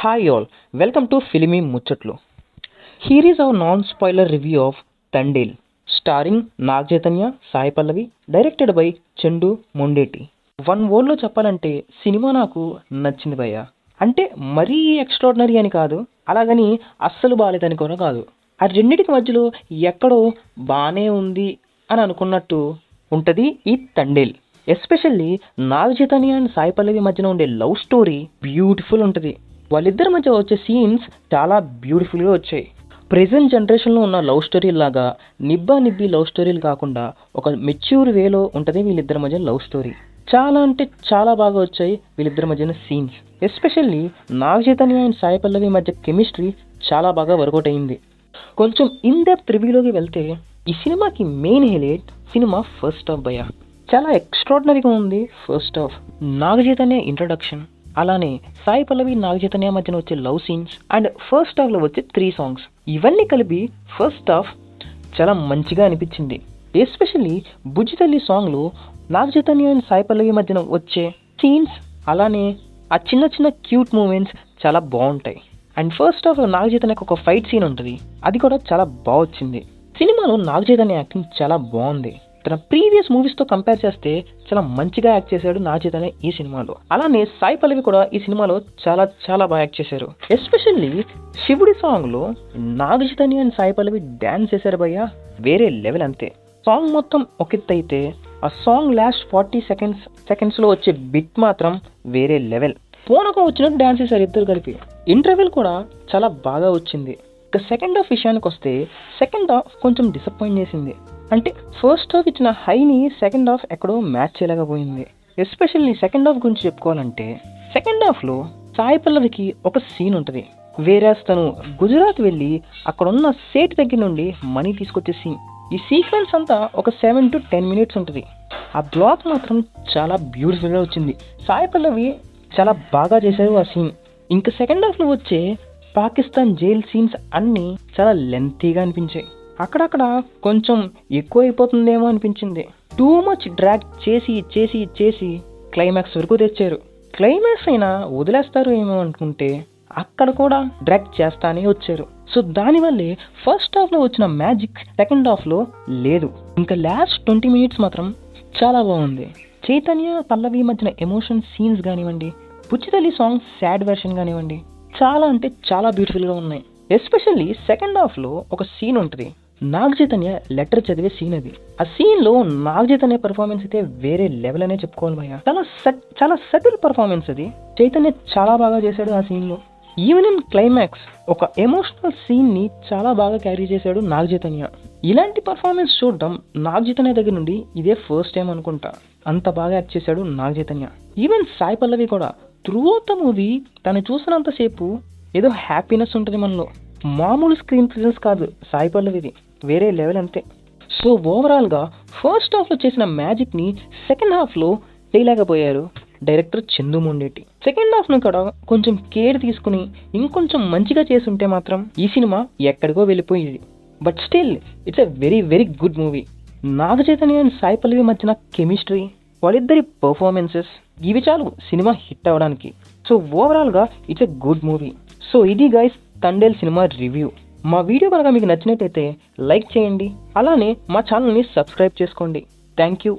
Hi all, welcome to Filmy Muchatlu. Here is our non-spoiler review of Tandel, starring Nag Chaitanya, Sai Pallavi, directed by Chandu Mondeti. One వర్డ్లో చెప్పాలంటే cinema నాకు నచ్చింది భయ్య. అంటే మరీ extraordinary అని కాదు, అలాగని అస్సలు బాగాలేదని కూడా కాదు. ఆ రెండింటికి మధ్యలో ఎక్కడో బాగానే ఉంది అని అనుకున్నట్టు ఉంటుంది ఈ తండేల్. ఎస్పెషల్లీ నాగ్ చైతన్య అండ్ సాయి పల్లవి మధ్యన ఉండే లవ్ స్టోరీ బ్యూటిఫుల్ ఉంటుంది. వాళ్ళిద్దరి మధ్య వచ్చే సీన్స్ చాలా బ్యూటిఫుల్గా వచ్చాయి. ప్రెజెంట్ జనరేషన్లో ఉన్న లవ్ స్టోరీలు లాగా నిబ్బా నిబ్బి లవ్ స్టోరీలు కాకుండా ఒక మెచ్యూర్ వేలో ఉంటుంది వీళ్ళిద్దరి మధ్య లవ్ స్టోరీ. చాలా అంటే చాలా బాగా వచ్చాయి వీళ్ళిద్దరి మధ్యన scenes. Especially Nag Chaitanya and Sai Pallavi మధ్య కెమిస్ట్రీ చాలా బాగా వర్కౌట్ అయింది. కొంచెం ఇన్ డెప్త్ రివ్యూలోకి వెళ్తే ఈ సినిమాకి main highlight cinema first half భయ్య. చాలా ఎక్స్ట్రాడినరీగా ఉంది first half. Nag Chaitanya introduction, అలానే సాయి పల్లవి నాగ్ చైతన్య మధ్యన వచ్చే లవ్ సీన్స్ అండ్ ఫస్ట్ హాఫ్లో వచ్చే 3 సాంగ్స్, ఇవన్నీ కలిపి ఫస్ట్ హాఫ్ చాలా మంచిగా అనిపించింది. ఎస్పెషల్లీ బుజ్జి తల్లి సాంగ్లో నాగ్ చైతన్య అండ్ సాయి పల్లవి మధ్యన వచ్చే సీన్స్, అలానే ఆ చిన్న చిన్న క్యూట్ మూమెంట్స్ చాలా బాగుంటాయి. అండ్ ఫస్ట్ హాఫ్లో నాగ్ చైతన్యకు ఒక ఫైట్ సీన్ ఉంటుంది, అది కూడా చాలా బాగా వచ్చింది. సినిమాలో నాగ్ చైతన్య యాక్టింగ్ చాలా బాగుంది. తన ప్రీవియస్ మూవీస్తో కంపేర్ చేస్తే చాలా మంచిగా యాక్ట్ చేశాడు నాగ్ చైతన్య ఈ సినిమాలో. అలానే సాయి పల్లవి కూడా ఈ సినిమాలో చాలా చాలా బాగా యాక్ట్ చేశారు. ఎస్పెషల్లీ శివుడి సాంగ్లో Nag Chaitanya and Sai Pallavi dance చేశారు భయ్య, వేరే లెవెల్ అంతే. సాంగ్ మొత్తం ఒక ఎత్తు అయితే ఆ సాంగ్ లాస్ట్ 40 సెకండ్స్లో వచ్చే బిట్ మాత్రం వేరే లెవెల్. పోనక వచ్చినట్టు డ్యాన్స్ చేశారు ఇద్దరు కలిపి. ఇంటర్వెల్ కూడా చాలా బాగా వచ్చింది. ఇక సెకండ్ హాఫ్ విషయానికి వస్తే సెకండ్ హాఫ్ కొంచెం డిసప్పాయింట్ చేసింది. అంటే ఫస్ట్ హాఫ్ ఇచ్చిన హైని సెకండ్ హాఫ్ ఎక్కడో మ్యాచ్ చేయలేకపోయింది. ఎస్పెషల్లీ సెకండ్ హాఫ్ గురించి చెప్పుకోవాలంటే సెకండ్ హాఫ్లో సాయి పల్లవికి ఒక సీన్ ఉంటుంది, వేరే తను గుజరాత్ వెళ్ళి అక్కడ ఉన్న సేట్ దగ్గర నుండి మనీ తీసుకొచ్చే సీన్. ఈ సీక్వెన్స్ అంతా ఒక 7 to 10 minutes ఉంటుంది. ఆ బ్లాక్ మాత్రం చాలా బ్యూటిఫుల్గా వచ్చింది. సాయి పల్లవి చాలా బాగా చేశారు ఆ సీన్. ఇంకా సెకండ్ హాఫ్లో వచ్చే పాకిస్తాన్ జైల్ సీన్స్ అన్నీ చాలా లెంతీగా అనిపించాయి. అక్కడక్కడ కొంచెం ఎక్కువ అయిపోతుందేమో అనిపించింది. టూ మచ్ డ్రాగ్ చేసి చేసి చేసి క్లైమాక్స్ వరకు తెచ్చారు. క్లైమాక్స్ అయినా వదిలేస్తారు ఏమో అనుకుంటే అక్కడ కూడా డ్రాగ్ చేస్తానే వచ్చారు. సో దానివల్లే ఫస్ట్ హాఫ్లో వచ్చిన మ్యాజిక్ సెకండ్ హాఫ్లో లేదు. ఇంకా లాస్ట్ 20 minutes మాత్రం చాలా బాగుంది. చైతన్య పల్లవి మధ్యన ఎమోషన్ సీన్స్ కానివ్వండి, పుచ్చితల్లి సాంగ్ సాడ్ వెర్షన్ కానివ్వండి, చాలా అంటే చాలా బ్యూటిఫుల్గా ఉన్నాయి. ఎస్పెషల్లీ సెకండ్ హాఫ్లో ఒక సీన్ ఉంటుంది, నాగ్ చైతన్య లెటర్ చదివే సీన్. అది ఆ సీన్లో నాగ్ చైతన్య పర్ఫార్మెన్స్ అయితే వేరే లెవెల్ అనే చెప్పుకోవాలి భయ్య. చాలా సటిల్ పర్ఫార్మెన్స్ అది. చైతన్య చాలా బాగా చేశాడు ఆ సీన్లో. ఈవెన్ ఇన్ క్లైమాక్స్ ఒక ఎమోషనల్ సీన్ని చాలా బాగా క్యారీ చేశాడు నాగ్ చైతన్య. ఇలాంటి పర్ఫార్మెన్స్ చూడడం నాగ్ చైతన్య దగ్గర నుండి ఇదే ఫస్ట్ టైం అనుకుంటా. అంత బాగా యాక్ట్ చేశాడు నాగ్ చైతన్య. ఈవెన్ సాయి పల్లవి కూడా త్రూ అవుట్ ద మూవీ తను చూసినంతసేపు ఏదో హ్యాపీనెస్ ఉంటుంది మనలో. మామూలు స్క్రీన్ ప్రెజెన్స్ కాదు సాయి పల్లవిది, వేరే లెవెల్ అంతే. సో ఓవరాల్గా ఫస్ట్ హాఫ్లో చేసిన మ్యాజిక్ని సెకండ్ హాఫ్లో చేయలేకపోయారు డైరెక్టర్ చందు మొండేటి. సెకండ్ హాఫ్ను కూడా కొంచెం కేర్ తీసుకుని ఇంకొంచెం మంచిగా చేసి ఉంటే మాత్రం ఈ సినిమా ఎక్కడికో వెళ్ళిపోయేది. But still it's a very very good movie. Naga Chaitanya and Sai Pallavi మధ్యన కెమిస్ట్రీ, వాళ్ళిద్దరి పర్ఫార్మెన్సెస్, ఇవి చాలు సినిమా హిట్ అవ్వడానికి. సో ఓవరాల్గా it's a good movie. So ఇది గైస్ తండేల్ సినిమా రివ్యూ. మా వీడియో కనుక మీకు నచ్చినట్టయితే లైక్ చేయండి, అలానే మా ఛానల్ని సబ్స్క్రైబ్ చేసుకోండి. Thank you.